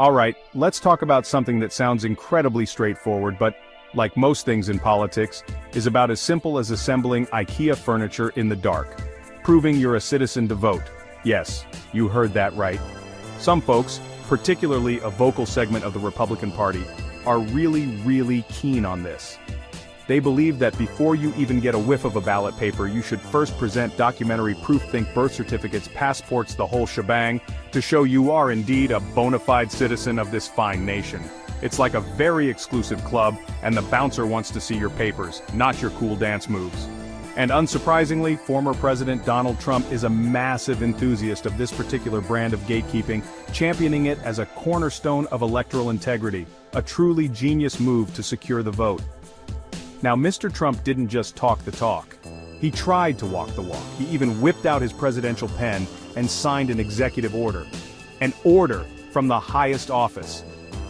Alright, let's talk about something that sounds incredibly straightforward but, like most things in politics, is about as simple as assembling IKEA furniture in the dark. Proving you're a citizen to vote. Yes, you heard that right. Some folks, particularly a vocal segment of the Republican Party, are really keen on this. They believe that before you even get a whiff of a ballot paper, you should first present documentary proof, think birth certificates, passports, the whole shebang, to show you are indeed a bona fide citizen of this fine nation. It's like a very exclusive club, and the bouncer wants to see your papers, not your cool dance moves. And unsurprisingly, former President Donald Trump is a massive enthusiast of this particular brand of gatekeeping, championing it as a cornerstone of electoral integrity, a truly genius move to secure the vote. Now, Mr. Trump didn't just talk the talk. He tried to walk the walk. He even whipped out his presidential pen and signed an executive order. An order from the highest office.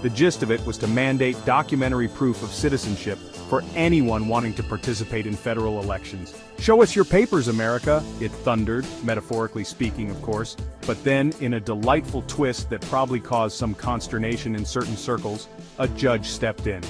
The gist of it was to mandate documentary proof of citizenship for anyone wanting to participate in federal elections. "Show us your papers, America," it thundered, metaphorically speaking, of course. But then, in a delightful twist that probably caused some consternation in certain circles, a judge stepped in.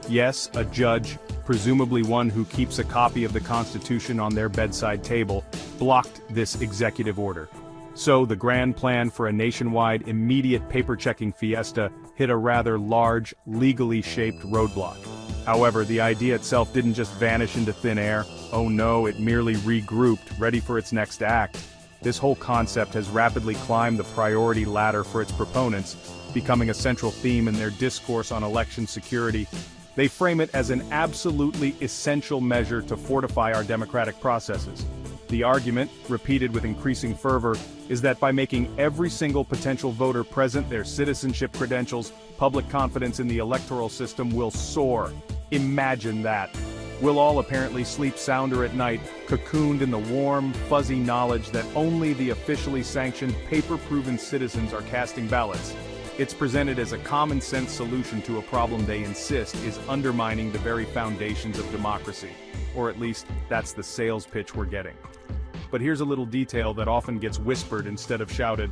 Yes, a judge, presumably one who keeps a copy of the Constitution on their bedside table, blocked this executive order. So the grand plan for a nationwide immediate paper-checking fiesta hit a rather large, legally shaped roadblock. However, the idea itself didn't just vanish into thin air. Oh no, it merely regrouped, ready for its next act. This whole concept has rapidly climbed the priority ladder for its proponents, becoming a central theme in their discourse on election security. They frame it as an absolutely essential measure to fortify our democratic processes. The argument, repeated with increasing fervor, is that by making every single potential voter present their citizenship credentials, public confidence in the electoral system will soar. Imagine that. We'll all apparently sleep sounder at night, cocooned in the warm, fuzzy knowledge that only the officially sanctioned, paper-proven citizens are casting ballots. It's presented as a common-sense solution to a problem they insist is undermining the very foundations of democracy. Or at least, that's the sales pitch we're getting. But here's a little detail that often gets whispered instead of shouted.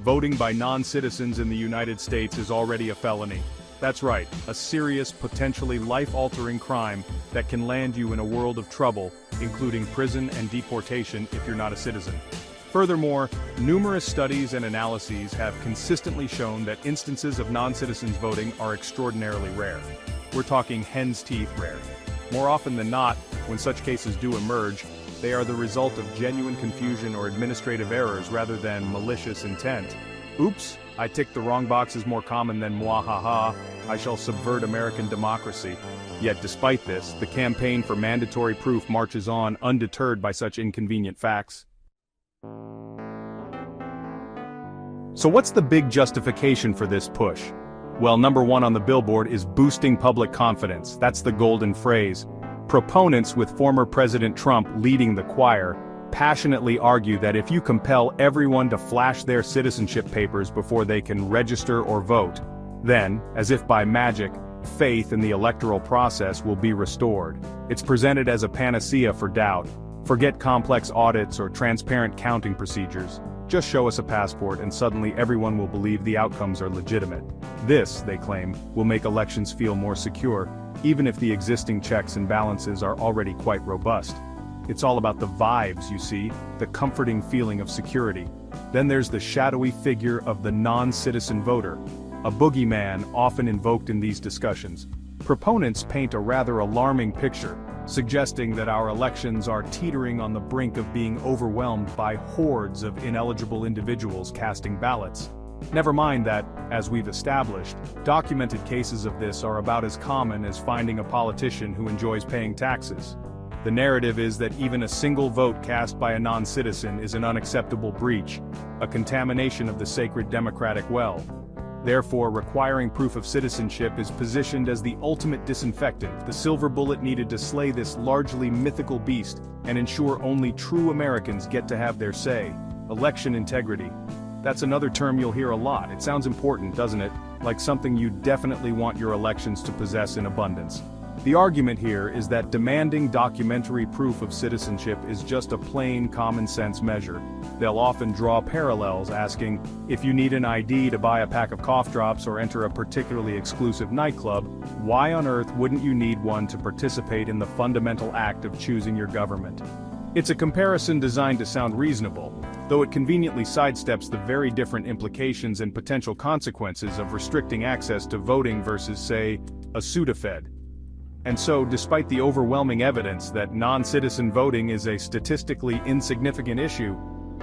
Voting by non-citizens in the United States is already a felony. That's right, a serious, potentially life-altering crime that can land you in a world of trouble, including prison and deportation if you're not a citizen. Furthermore, numerous studies and analyses have consistently shown that instances of non-citizens voting are extraordinarily rare. We're talking hen's teeth rare. More often than not, when such cases do emerge, they are the result of genuine confusion or administrative errors rather than malicious intent. Oops, I ticked the wrong box is more common than mwahaha, I shall subvert American democracy. Yet despite this, the campaign for mandatory proof marches on undeterred by such inconvenient facts. So what's the big justification for this push? Well, number one on the billboard is boosting public confidence. That's the golden phrase. Proponents, with former President Trump leading the choir, passionately argue that if you compel everyone to flash their citizenship papers before they can register or vote, then, as if by magic, faith in the electoral process will be restored. It's presented as a panacea for doubt. Forget complex audits or transparent counting procedures. Just show us a passport and suddenly everyone will believe the outcomes are legitimate. This, they claim, will make elections feel more secure, even if the existing checks and balances are already quite robust. It's all about the vibes, you see, the comforting feeling of security. Then there's the shadowy figure of the non-citizen voter, a boogeyman often invoked in these discussions. Proponents paint a rather alarming picture, suggesting that our elections are teetering on the brink of being overwhelmed by hordes of ineligible individuals casting ballots. Never mind that, as we've established, documented cases of this are about as common as finding a politician who enjoys paying taxes. The narrative is that even a single vote cast by a non-citizen is an unacceptable breach, a contamination of the sacred democratic well. Therefore, requiring proof of citizenship is positioned as the ultimate disinfectant, the silver bullet needed to slay this largely mythical beast and ensure only true Americans get to have their say. Election integrity. That's another term you'll hear a lot. It sounds important, doesn't it? Like something you definitely want your elections to possess in abundance. The argument here is that demanding documentary proof of citizenship is just a plain common-sense measure. They'll often draw parallels, asking, if you need an ID to buy a pack of cough drops or enter a particularly exclusive nightclub, why on earth wouldn't you need one to participate in the fundamental act of choosing your government? It's a comparison designed to sound reasonable, though it conveniently sidesteps the very different implications and potential consequences of restricting access to voting versus, say, a Sudafed. And so, despite the overwhelming evidence that non-citizen voting is a statistically insignificant issue,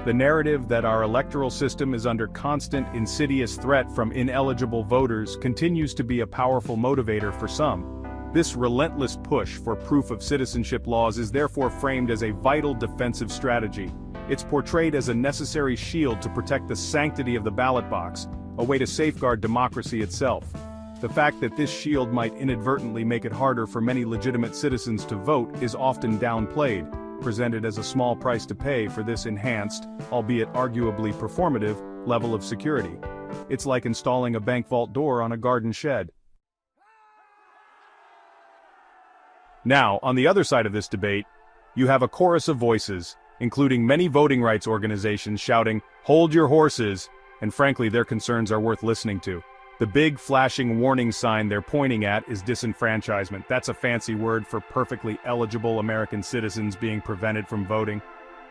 the narrative that our electoral system is under constant insidious threat from ineligible voters continues to be a powerful motivator for some. This relentless push for proof of citizenship laws is therefore framed as a vital defensive strategy. It's portrayed as a necessary shield to protect the sanctity of the ballot box, a way to safeguard democracy itself. The fact that this shield might inadvertently make it harder for many legitimate citizens to vote is often downplayed, presented as a small price to pay for this enhanced, albeit arguably performative, level of security. It's like installing a bank vault door on a garden shed. Now, on the other side of this debate, you have a chorus of voices, including many voting rights organizations shouting, "Hold your horses," and frankly their concerns are worth listening to. The big flashing warning sign they're pointing at is disenfranchisement. That's a fancy word for perfectly eligible American citizens being prevented from voting.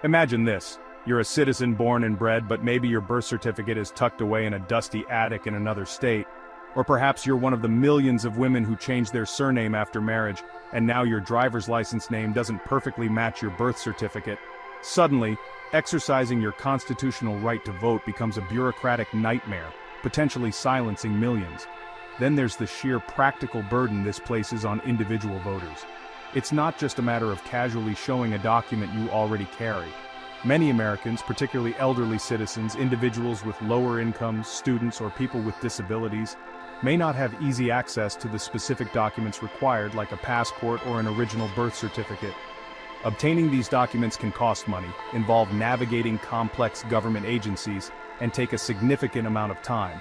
Imagine this. You're a citizen born and bred, but maybe your birth certificate is tucked away in a dusty attic in another state. Or perhaps you're one of the millions of women who changed their surname after marriage, and now your driver's license name doesn't perfectly match your birth certificate. Suddenly, exercising your constitutional right to vote becomes a bureaucratic nightmare, potentially silencing millions. Then there's the sheer practical burden this places on individual voters. It's not just a matter of casually showing a document you already carry. Many Americans, particularly elderly citizens, individuals with lower incomes, students, or people with disabilities, may not have easy access to the specific documents required, like a passport or an original birth certificate. Obtaining these documents can cost money, involve navigating complex government agencies, and take a significant amount of time.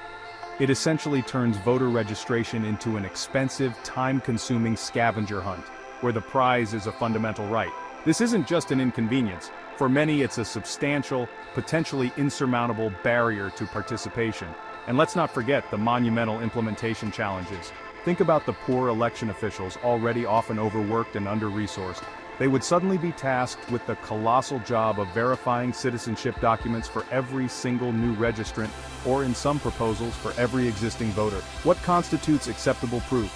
It essentially turns voter registration into an expensive, time-consuming scavenger hunt, where the prize is a fundamental right. This isn't just an inconvenience. For many, it's a substantial, potentially insurmountable barrier to participation. And let's not forget the monumental implementation challenges. Think about the poor election officials, already often overworked and under-resourced. They would suddenly be tasked with the colossal job of verifying citizenship documents for every single new registrant, or in some proposals for every existing voter. What constitutes acceptable proof?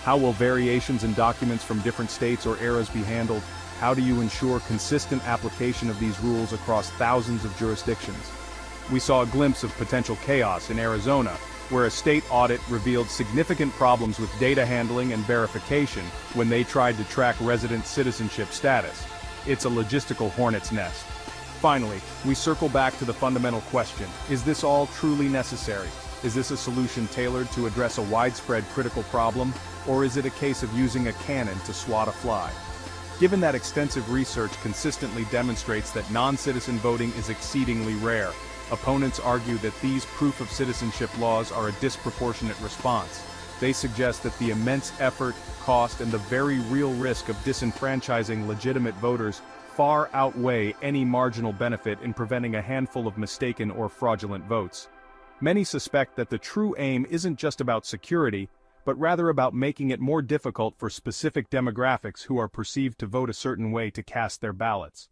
How will variations in documents from different states or eras be handled? How do you ensure consistent application of these rules across thousands of jurisdictions? We saw a glimpse of potential chaos in Arizona, where a state audit revealed significant problems with data handling and verification when they tried to track resident citizenship status. It's a logistical hornet's nest. Finally, we circle back to the fundamental question: is this all truly necessary? Is this a solution tailored to address a widespread critical problem, or is it a case of using a cannon to swat a fly? Given that extensive research consistently demonstrates that non-citizen voting is exceedingly rare, opponents argue that these proof of citizenship laws are a disproportionate response. They suggest that the immense effort, cost, and the very real risk of disenfranchising legitimate voters far outweigh any marginal benefit in preventing a handful of mistaken or fraudulent votes. Many suspect that the true aim isn't just about security, but rather about making it more difficult for specific demographics who are perceived to vote a certain way to cast their ballots.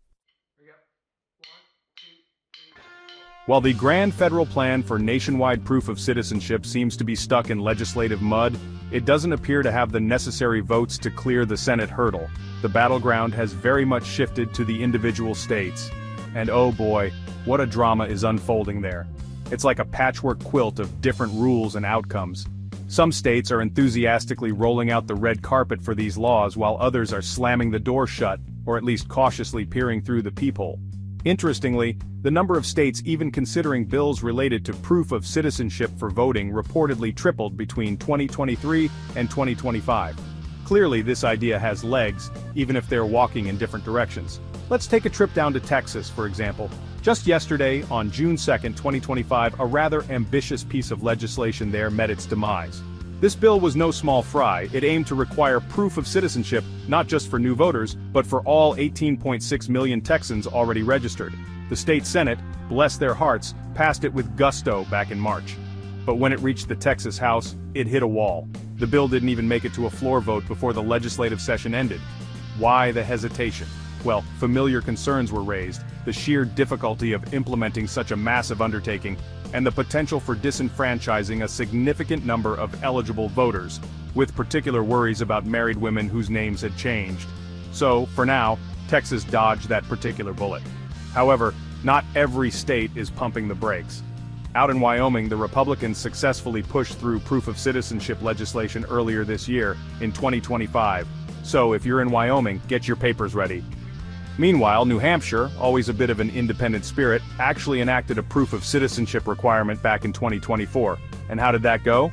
While the grand federal plan for nationwide proof of citizenship seems to be stuck in legislative mud, it doesn't appear to have the necessary votes to clear the Senate hurdle. The battleground has very much shifted to the individual states. And oh boy, what a drama is unfolding there. It's like a patchwork quilt of different rules and outcomes. Some states are enthusiastically rolling out the red carpet for these laws, while others are slamming the door shut, or at least cautiously peering through the peephole. Interestingly, the number of states even considering bills related to proof of citizenship for voting reportedly tripled between 2023 and 2025. Clearly, this idea has legs, even if they're walking in different directions. Let's take a trip down to Texas, for example. Just yesterday, on June 2, 2025, a rather ambitious piece of legislation there met its demise. This bill was no small fry. It aimed to require proof of citizenship not just for new voters, but for all 18.6 million Texans already registered. The state Senate, bless their hearts, passed it with gusto back in March. But when it reached the Texas House, it hit a wall. The bill didn't even make it to a floor vote before the legislative session ended. Why the hesitation? Well, familiar concerns were raised, the sheer difficulty of implementing such a massive undertaking, and the potential for disenfranchising a significant number of eligible voters, with particular worries about married women whose names had changed. So, for now, Texas dodged that particular bullet. However, not every state is pumping the brakes. Out in Wyoming, the Republicans successfully pushed through proof of citizenship legislation earlier this year, in 2025. So if you're in Wyoming, get your papers ready. Meanwhile, New Hampshire, always a bit of an independent spirit, actually enacted a proof of citizenship requirement back in 2024. And how did that go?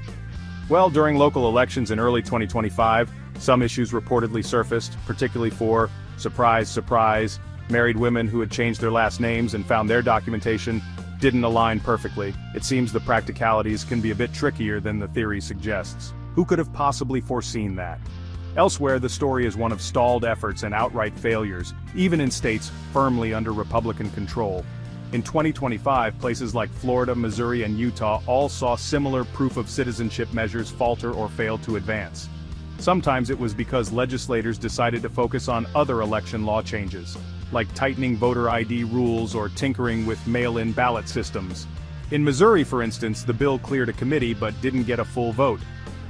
Well, during local elections in early 2025, some issues reportedly surfaced, particularly for, surprise, surprise, married women who had changed their last names and found their documentation didn't align perfectly. It seems the practicalities can be a bit trickier than the theory suggests. Who could have possibly foreseen that? Elsewhere, the story is one of stalled efforts and outright failures, even in states firmly under Republican control. In 2025, places like Florida, Missouri, and Utah all saw similar proof of citizenship measures falter or fail to advance. Sometimes it was because legislators decided to focus on other election law changes, like tightening voter ID rules or tinkering with mail-in ballot systems. In Missouri, for instance, the bill cleared a committee but didn't get a full vote.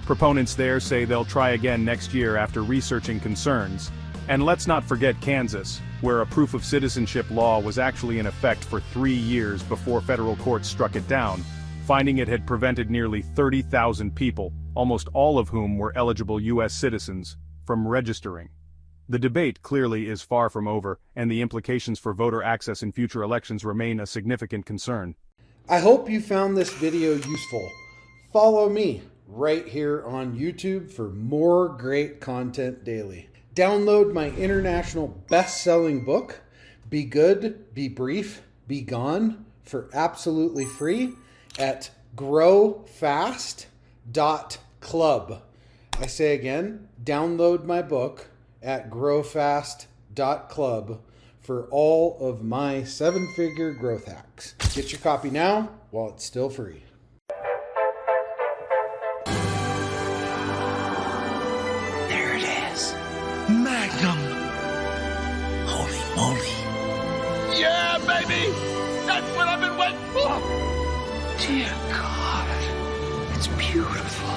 Proponents there say they'll try again next year after researching concerns. And let's not forget Kansas, where a proof of citizenship law was actually in effect for 3 years before federal courts struck it down, finding it had prevented nearly 30,000 people, almost all of whom were eligible U.S. citizens, from registering. The debate clearly is far from over, and the implications for voter access in future elections remain a significant concern. I hope you found this video useful. Follow me right here on YouTube for more great content daily. Download my international best-selling book, Be Good, Be Brief, Be Gone, for absolutely free at growfast.club. I say again, download my book at growfast.club for all of my 7-figure growth hacks. Get your copy now while it's still free. There it is. Magnum. Holy moly. Yeah, baby! That's what I've been waiting for! Dear God. It's beautiful.